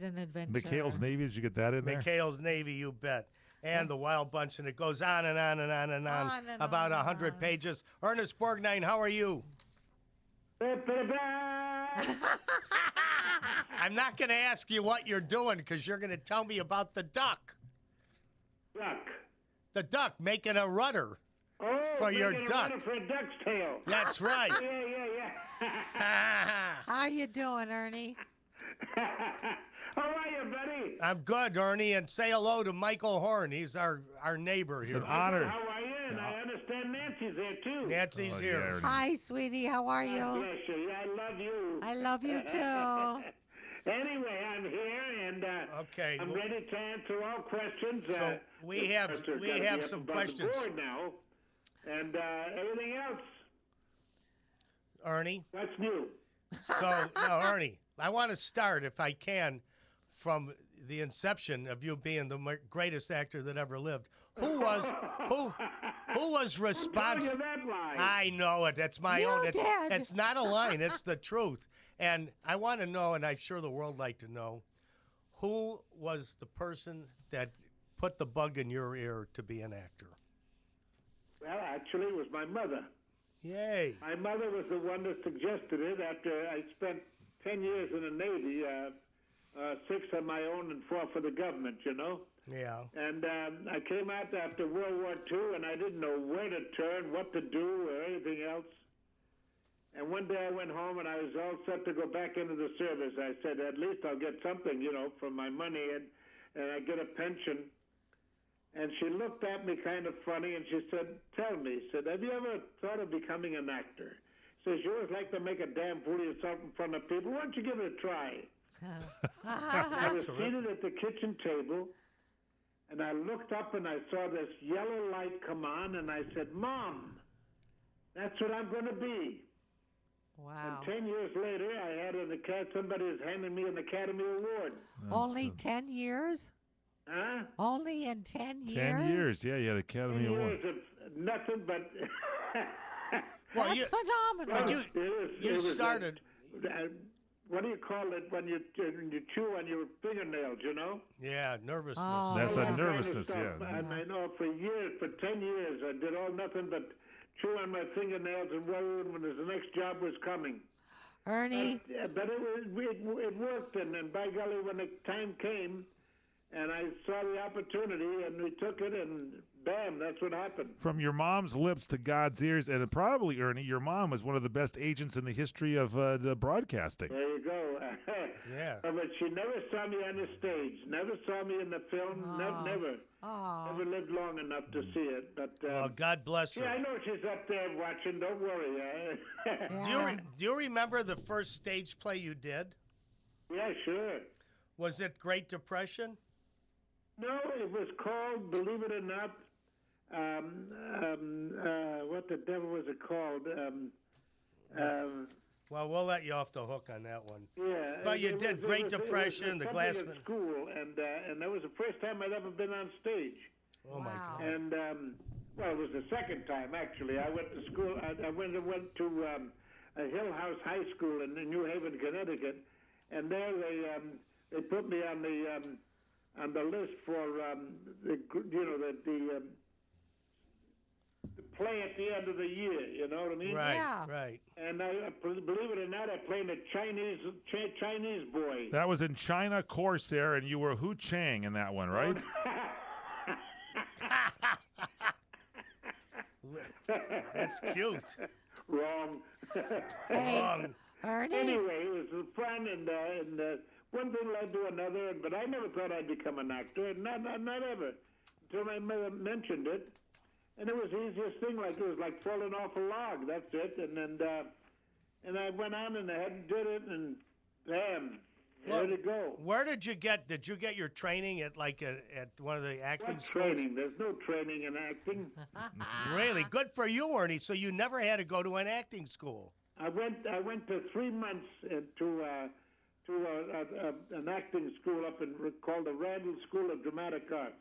An McHale's adventure. Navy. Did you get that in there? McHale's Navy, you bet. Yeah. And the Wild Bunch, and it goes on and on and on and on. On and About on and 100 on. pages. Ernest Borgnine, how are you? I'm not going to ask you what you're doing because you're going to tell me about the duck. Duck. The duck making a rudder Oh, for your making a duck. rudder for a duck's tail. That's right. Yeah. How you doing, Ernie? How are you, buddy? I'm good, Ernie, and say hello to Michael Horn. He's our neighbor It's here. an honor. How are you? And I understand Nancy's there, too. Nancy's Oh, here. yeah, Ernie. Hi, sweetie. How are God you? bless you. Yeah, I love you. I love you too. Anyway, I'm here, and Okay, I'm well- ready to answer all questions. So we have some questions. Board now, and everything else. Ernie. What's new? So, no, Ernie, I want to start, if I can, from the inception of you being the greatest actor that ever lived. Who was Who told responsible? you that lie? I know it. That's my You own. did. It's not a line. It's the truth. And I want to know, and I'm sure the world like to know, who was the person that put the bug in your ear to be an actor? Well, actually, it was my mother. Yay. My mother was the one that suggested it after I spent 10 years in the Navy, 6 on my own and 4 for the government, you know. Yeah. And I came out after World War II, and I didn't know where to turn, what to do, or anything else. And one day I went home, and I was all set to go back into the service. I said, at least I'll get something, you know, from my money, and I get a pension. And she looked at me kind of funny, and she said, tell me, said, have you ever thought of becoming an actor? Says, you always like to make a damn fool of yourself in front of people. Why don't you give it a try? I was seated at the kitchen table, and I looked up, and I saw this yellow light come on, and I said, Mom, that's what I'm going to be. Wow. And 10 years later, I had somebody was handing me an Academy Award. Only 10 years? Huh? Only in 10 years? 10 years. Yeah, you had Academy 10 Award. years of nothing but... Well, That's phenomenal. you started. What do you call it when you chew on your fingernails, you know? Yeah, nervousness. Oh. That's All a that kind of nervousness, stuff. yeah. And I know for 10 years, I did all nothing but chew on my fingernails and worry when the next job was coming. Ernie, But it worked, and by golly, when the time came, and I saw the opportunity, and we took it, and bam, that's what happened. From your mom's lips to God's ears, and probably, Ernie, your mom was one of the best agents in the history of the broadcasting. There you go. Yeah. But she never saw me on the stage, never saw me in the film, never. Never lived long enough to see it. But Well, God bless her. yeah, I know she's up there watching. Don't worry. yeah. Do you remember the first stage play you did? Yeah, sure. Was it Great Depression? No, it was called, believe it or not, what the devil was it called? Well, we'll let you off the hook on that one. Yeah. But you it did was- Great it was Depression, the something Glassman. at school, and that was the first time I'd ever been on stage. Oh, my Wow. God. And well, it was the second time actually. I went to school. I went to a Hill House High School in New Haven, Connecticut, and there they put me on the list for the play at the end of the year. You know what I mean? Right, Yeah. right. And believe it or not, I played a Chinese boy. That was in China Corsair, and you were Hu Chang in that one, right? That's cute. Wrong. Hey, Ernie, Anyway, it was fun, and one thing led to another. But I never thought I'd become an actor, not ever, until my mother mentioned it. And it was the easiest thing. It was like falling off a log. That's it. And I went on and I did it, and bam, Well, there to go. Where did you get your training at at one of the acting What schools? training? There's no training in acting. Really? Good for you, Ernie. So you never had to go to an acting school. I went to 3 months to an acting school called the Randall School of Dramatic Arts.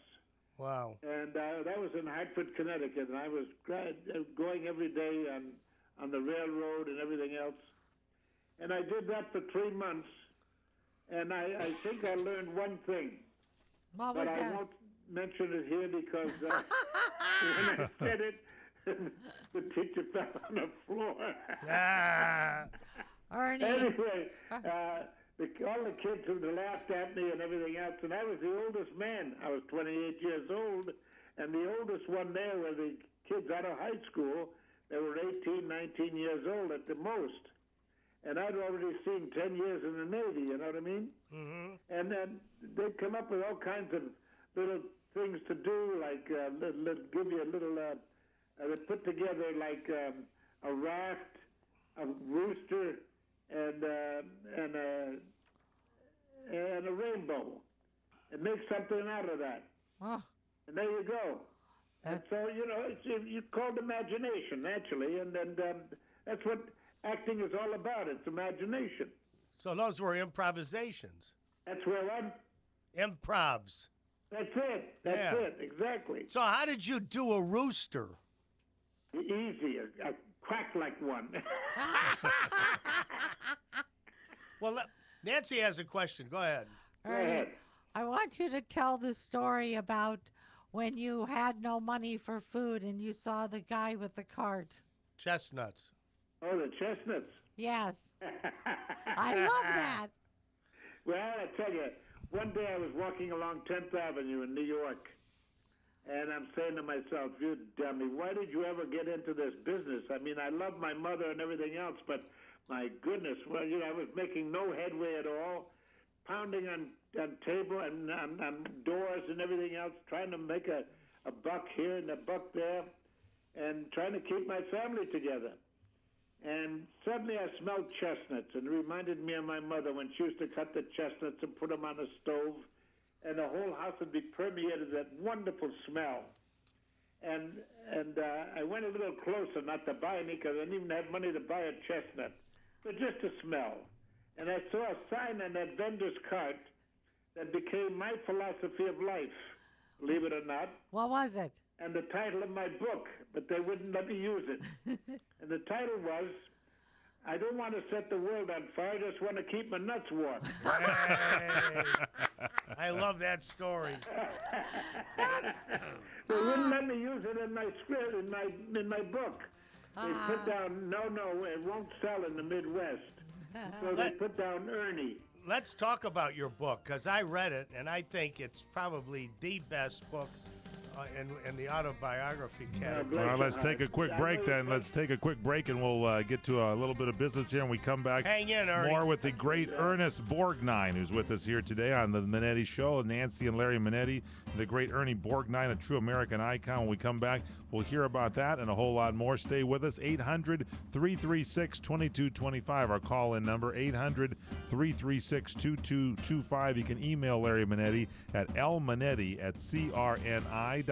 Wow. And that was in Hartford, Connecticut, and I was going every day on the railroad and everything else. And I did that for 3 months, And I think I learned one thing, What but was I that? won't mention it here because when I said it, the teacher fell on the floor. Ah. Ernie. Anyway, all the kids laughed at me and everything else, and I was the oldest man. I was 28 years old, and the oldest one there were the kids out of high school. They were 18, 19 years old at the most. And I'd already seen 10 years in the Navy, you know what I mean? Mm-hmm. And then they'd come up with all kinds of little things to do, like give you a little, they put together like a raft, a rooster, and a rainbow, and make something out of that. Oh, And there you go. And so, you called imagination, naturally, and that's what acting is all about. It's imagination. So those were improvisations. That's where I'm. Improvs. That's it. That's Yeah. it. Exactly. So how did you do a rooster? Easy. A quack like one. Well, Nancy has a question. Go ahead. Go Ernie, ahead. I want you to tell the story about when you had no money for food and you saw the guy with the cart. Chestnuts. Oh, the chestnuts. Yes, I love that. Well, I tell you, one day I was walking along 10th Avenue in New York, and I'm saying to myself, you dummy, why did you ever get into this business? I mean, I love my mother and everything else, but my goodness, well, I was making no headway at all, pounding on table and on doors and everything else, trying to make a buck here and a buck there, and trying to keep my family together. And suddenly I smelled chestnuts, and it reminded me of my mother when she used to cut the chestnuts and put them on the stove, and the whole house would be permeated with that wonderful smell. And I went a little closer, not to buy any, because I didn't even have money to buy a chestnut, but just to smell. And I saw a sign on that vendor's cart that became my philosophy of life, believe it or not, What was it? and the title of my book, but they wouldn't let me use it. And the title was, I don't want to set the world on fire, I just want to keep my nuts warm. Hey. I love that story. They wouldn't let me use it in my script, in my book. They put down, no, it won't sell in the Midwest. So they put down Ernie. Let's talk about your book, because I read it, and I think it's probably the best book in the autobiography category. bless All right, your let's take a heart. quick I break know then. you- Let's take a quick break and we'll get to a little bit of business here and we come back. Hang in, Ernie. More with the great Ernest Borgnine, who's with us here today on the Manetti Show. Nancy and Larry Manetti, the great Ernie Borgnine, a true American icon. When we come back, we'll hear about that and a whole lot more. Stay with us. 800-336-2225, our call-in number, 800-336-2225. You can email Larry Manetti at lmanetti@crni.net.